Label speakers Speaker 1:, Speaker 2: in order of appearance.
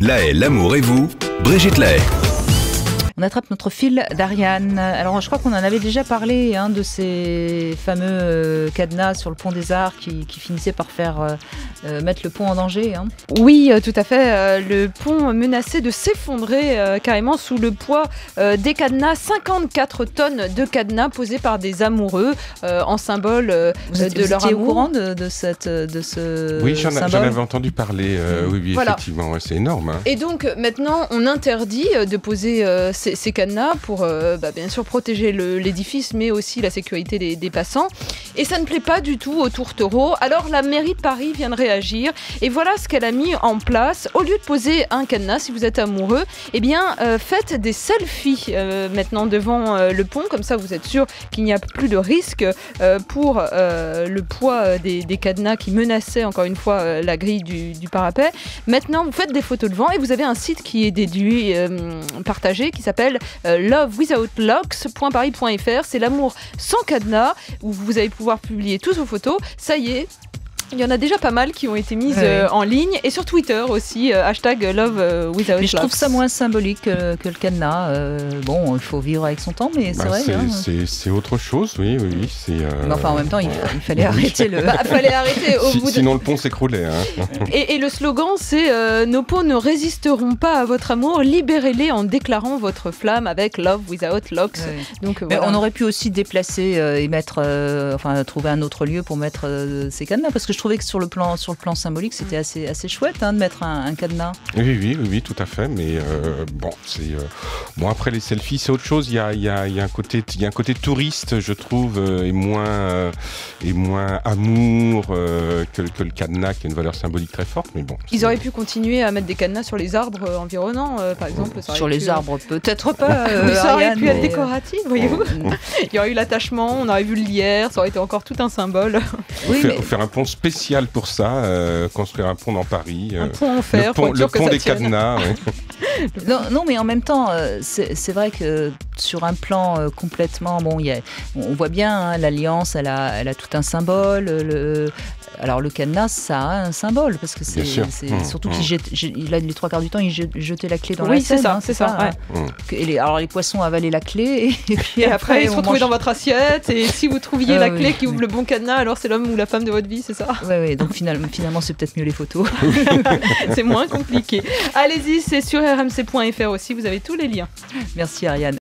Speaker 1: La Haye, l'amour et vous, Brigitte La Haye.
Speaker 2: On attrape notre fil d'Ariane. Alors je crois qu'on en avait déjà parlé de ces fameux cadenas sur le pont des Arts qui finissaient par faire mettre le pont en danger.
Speaker 3: Oui, tout à fait. Le pont menaçait de s'effondrer carrément sous le poids des cadenas. 54 tonnes de cadenas posés par des amoureux en symbole de leur amour.
Speaker 2: Au courant de ce
Speaker 4: Oui, j'en
Speaker 2: symbole.
Speaker 4: avais entendu parler. Oui, voilà. Effectivement, c'est énorme.
Speaker 3: Et donc maintenant, on interdit de poser ces cadenas pour bien sûr protéger l'édifice, mais aussi la sécurité des passants. Et ça ne plaît pas du tout aux tourtereaux. Alors la mairie de Paris vient de réagir et voilà ce qu'elle a mis en place. Au lieu de poser un cadenas, si vous êtes amoureux, faites des selfies maintenant devant le pont. Comme ça, vous êtes sûr qu'il n'y a plus de risque pour le poids des cadenas qui menaçaient encore une fois la grille du parapet. Maintenant, vous faites des photos devant et vous avez un site qui est déduit, partagé, qui s'appelle lovewithoutlocks.paris.fr. C'est l'amour sans cadenas, où vous allez pouvoir publier toutes vos photos. Ça y est, il y en a déjà pas mal qui ont été mises en ligne, et sur Twitter aussi, hashtag lovewithoutlocks.
Speaker 2: Mais je trouve ça moins symbolique que le cadenas. Bon, il faut vivre avec son temps, mais c'est vrai.
Speaker 4: C'est autre chose, oui.
Speaker 2: Mais enfin, en même temps, il fallait arrêter le...
Speaker 3: fallait arrêter au bout
Speaker 4: sinon le pont s'écroulait.
Speaker 3: Et le slogan, c'est nos ponts ne résisteront pas à votre amour, libérez-les en déclarant votre flamme avec Love Without Locks. Donc,
Speaker 2: mais on aurait pu aussi déplacer et mettre, trouver un autre lieu pour mettre ces cadenas, parce que je trouvais que sur le plan symbolique, c'était assez chouette de mettre un cadenas.
Speaker 4: Oui, tout à fait. Mais après les selfies, c'est autre chose. Il y a un côté touriste, je trouve, et moins amour que le cadenas, qui a une valeur symbolique très forte. Mais bon.
Speaker 3: Ils auraient pu continuer à mettre des cadenas sur les arbres environnants, par exemple.
Speaker 2: Sur les arbres, peut-être pas.
Speaker 3: Mais ça aurait pu être décoratif, voyez-vous. Il y aurait eu l'attachement, on aurait vu le lierre, ça aurait été encore tout un symbole.
Speaker 4: Faire un pont spécial pour ça, construire un pont dans Paris.
Speaker 3: Un pont en fer,
Speaker 4: le pont des cadenas.
Speaker 2: Non, mais en même temps, c'est vrai que sur un plan complètement, on voit bien l'alliance, elle a tout un symbole. Alors le cadenas, ça a un symbole, parce que c'est surtout qu'il a les trois quarts du temps, il jetait la clé dans la Seine.
Speaker 3: Oui, c'est ça.
Speaker 2: Alors les poissons avalaient la clé et puis
Speaker 3: après ils se retrouvaient dans votre assiette, et si vous trouviez la clé qui ouvre le bon cadenas, alors c'est l'homme ou la femme de votre vie, c'est ça?
Speaker 2: Oui, donc finalement c'est peut-être mieux les photos.
Speaker 3: C'est moins compliqué. Allez-y, c'est sur rmc.fr aussi, vous avez tous les liens.
Speaker 2: Merci Ariane.